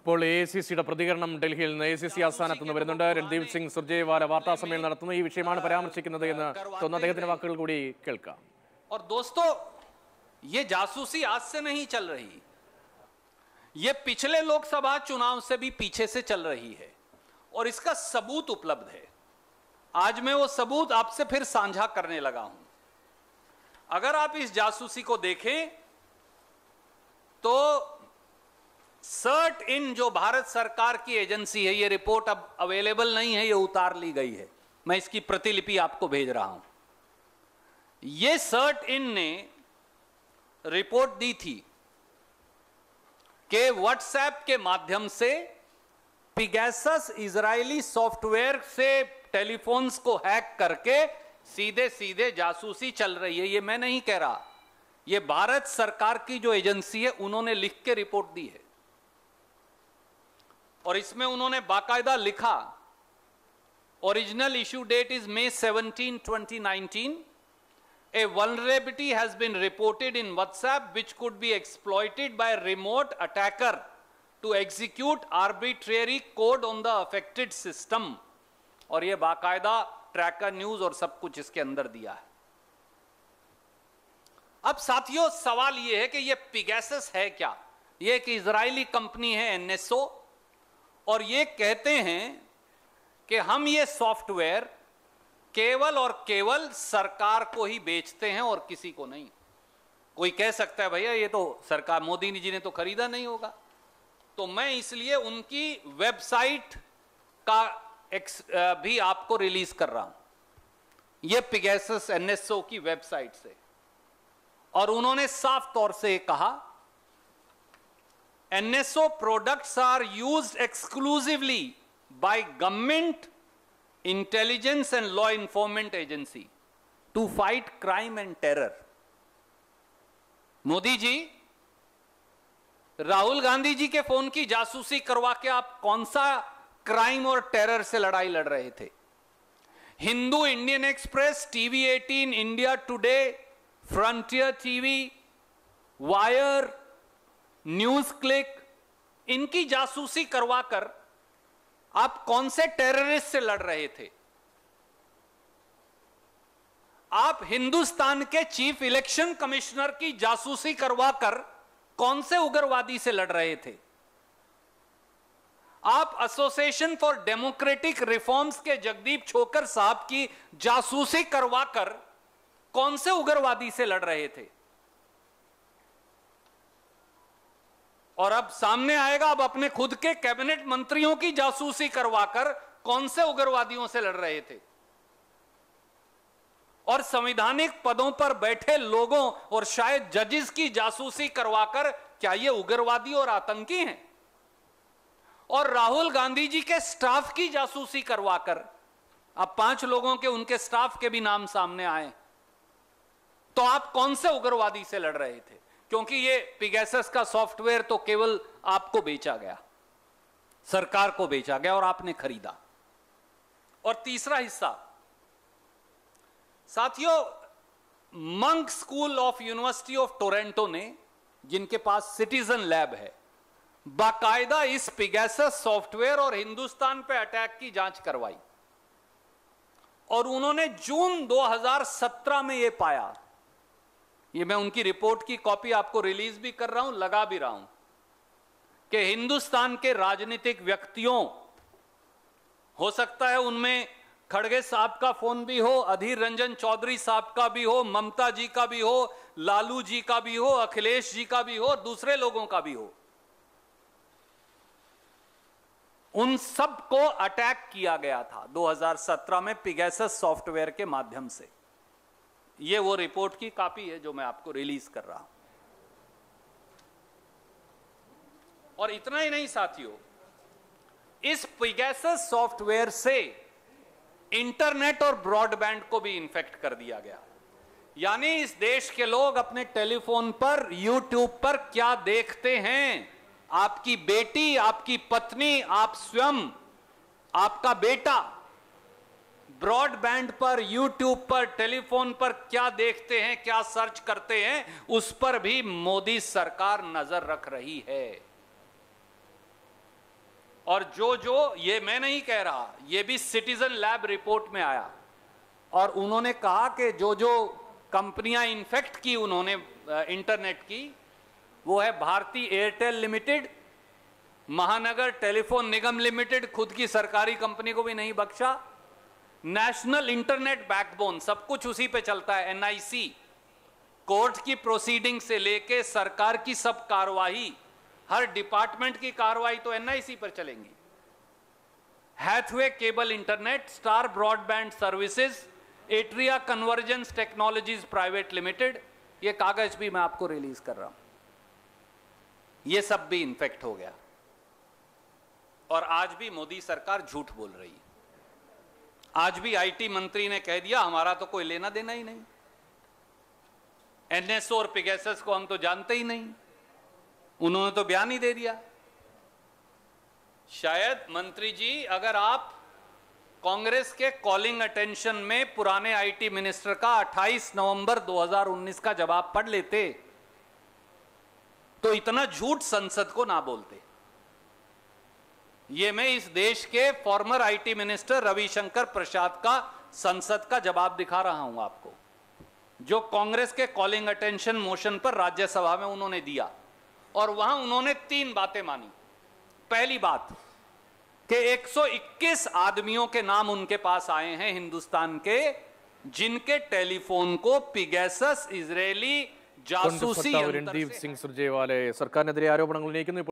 ഇപ്പോൾ AICC പ്രതികരണം ഡൽഹിയിൽ നിന്ന് AICC ആസ്ഥാനത്ത് നിന്ന് വരുന്നുണ്ട്. രൺദീപ് സിംഗ് സുർജേവാല വാർത്താ സമ്മേളനം നടത്തുന്നു. ഈ വിഷയമാണ് പരാമർശിക്കുന്നത് എന്ന് തോന്നുന്നു. അദ്ദേഹത്തിന്റെ വാക്കുകൾ കൂടി കേൾക്കാം. और दोस्तों, ये जासूसी आज से नहीं चल रही, ये पिछले लोकसभा चुनाव से भी पीछे से चल रही है और इसका सबूत उपलब्ध है। आज मैं वो सबूत आपसे फिर साझा करने लगा हूं। अगर आप इस जासूसी को देखें तो सर्ट इन जो भारत सरकार की एजेंसी है, ये रिपोर्ट अब अवेलेबल नहीं है, ये उतार ली गई है, मैं इसकी प्रतिलिपि आपको भेज रहा हूं। ये सर्ट इन ने रिपोर्ट दी थी कि व्हाट्सएप के माध्यम से पिगैसस इजरायली सॉफ्टवेयर से टेलीफोन्स को हैक करके सीधे सीधे जासूसी चल रही है। ये मैं नहीं कह रहा, ये भारत सरकार की जो एजेंसी है उन्होंने लिख के रिपोर्ट दी है और इसमें उन्होंने बाकायदा लिखा, original issue date is May 17, 2019। A vulnerability has been reported in WhatsApp which could be exploited by a remote attacker to execute arbitrary code on the affected system। और ये बाकायदा ट्रैकर न्यूज और सब कुछ इसके अंदर दिया है। अब साथियों, सवाल ये है कि ये पिगैसस है क्या? ये एक इजरायली कंपनी है NSO और ये कहते हैं कि हम ये सॉफ्टवेयर केवल और केवल सरकार को ही बेचते हैं और किसी को नहीं। कोई कह सकता है भैया ये तो सरकार, मोदी जी ने तो खरीदा नहीं होगा, तो मैं इसलिए उनकी वेबसाइट का भी आपको रिलीज कर रहा हूं, ये पिगैसस NSO की वेबसाइट से। और उन्होंने साफ तौर से कहा, NSO products are used exclusively by government intelligence and law enforcement agency to fight crime and terror। Modi ji, Rahul Gandhi ji के फोन की जासूसी करवा के आप कौन सा क्राइम और टेरर से लड़ाई लड़ रहे थे? Hindu, Indian express, TV18, India today, frontier TV, wire, news click, इनकी जासूसी करवाकर आप कौन से टेररिस्ट से लड़ रहे थे? आप हिंदुस्तान के चीफ इलेक्शन कमिश्नर की जासूसी करवाकर कौन से उग्रवादी से लड़ रहे थे? आप एसोसिएशन फॉर डेमोक्रेटिक रिफॉर्म्स के जगदीप छोकर साहब की जासूसी करवाकर कौन से उग्रवादी से लड़ रहे थे? और अब सामने आएगा, अब अपने खुद के कैबिनेट मंत्रियों की जासूसी करवाकर कौन से उग्रवादियों से लड़ रहे थे? और संवैधानिक पदों पर बैठे लोगों और शायद जजेस की जासूसी करवाकर क्या ये उग्रवादी और आतंकी हैं? और राहुल गांधी जी के स्टाफ की जासूसी करवाकर, अब 5 लोगों के उनके स्टाफ के भी नाम सामने आए, तो आप कौन से उग्रवादी से लड़ रहे थे? क्योंकि ये पिगैसस का सॉफ्टवेयर तो केवल आपको बेचा गया, सरकार को बेचा गया और आपने खरीदा। और तीसरा हिस्सा, साथियों, monk school of university of Toronto ने, जिनके पास सिटीजन लैब है, बाकायदा इस पिगैसस सॉफ्टवेयर और हिंदुस्तान पे अटैक की जांच करवाई और उन्होंने जून 2017 में यह पाया, ये मैं उनकी रिपोर्ट की कॉपी आपको रिलीज भी कर रहा हूं, लगा भी रहा हूं, कि हिंदुस्तान के राजनीतिक व्यक्तियों, हो सकता है उनमें खड़गे साहब का फोन भी हो, अधीर रंजन चौधरी साहब का भी हो, ममता जी का भी हो, लालू जी का भी हो, अखिलेश जी का भी हो, दूसरे लोगों का भी हो, उन सब को अटैक किया गया था 2017 में पिगैसस सॉफ्टवेयर के माध्यम से। ये वो रिपोर्ट की कॉपी है जो मैं आपको रिलीज कर रहा हूं। और इतना ही नहीं साथियों, इस पिगैसस सॉफ्टवेयर से इंटरनेट और ब्रॉडबैंड को भी इन्फेक्ट कर दिया गया। यानी इस देश के लोग अपने टेलीफोन पर, यूट्यूब पर क्या देखते हैं, आपकी बेटी, आपकी पत्नी, आप स्वयं, आपका बेटा ब्रॉडबैंड पर, यूट्यूब पर, टेलीफोन पर क्या देखते हैं, क्या सर्च करते हैं, उस पर भी मोदी सरकार नजर रख रही है। और जो ये मैं नहीं कह रहा, ये भी सिटीजन लैब रिपोर्ट में आया, और उन्होंने कहा कि जो कंपनियां इन्फेक्ट की उन्होंने इंटरनेट की, वो है भारती एयरटेल लिमिटेड, महानगर टेलीफोन निगम लिमिटेड, खुद की सरकारी कंपनी को भी नहीं बख्शा, नेशनल इंटरनेट बैकबोन, सब कुछ उसी पे चलता है, एनआईसी, कोर्ट की प्रोसीडिंग से लेके सरकार की सब कार्रवाई, हर डिपार्टमेंट की कार्रवाई तो एनआईसी पर चलेंगी। Hathway cable internet, star broadband services, Atria convergence technologies private limited, ये कागज भी मैं आपको रिलीज कर रहा हूं, ये सब भी इन्फेक्ट हो गया। और आज भी मोदी सरकार झूठ बोल रही है। आज भी आईटी मंत्री ने कह दिया हमारा तो कोई लेना देना ही नहीं, एनएसओ और पिगेसस को हम तो जानते ही नहीं, उन्होंने तो बयान ही दे दिया। शायद मंत्री जी अगर आप कांग्रेस के कॉलिंग अटेंशन में पुराने आईटी मिनिस्टर का 28 नवंबर 2019 का जवाब पढ़ लेते तो इतना झूठ संसद को ना बोलते। ये मैं इस देश के फॉर्मर आईटी मिनिस्टर रविशंकर प्रसाद का संसद का जवाब दिखा रहा हूं आपको, जो कांग्रेस के कॉलिंग अटेंशन मोशन पर राज्यसभा में उन्होंने दिया, और वहां उन्होंने 3 बातें मानी। पहली बात कि 121 आदमियों के नाम उनके पास आए हैं हिंदुस्तान के, जिनके टेलीफोन को पिगेसस इजरायली जासूसी रणदीप सिंह सुरजेवाला സർക്കാരിനെതിരെ ആരോപണങ്ങൾ ഉന്നയിക്കുന്നു.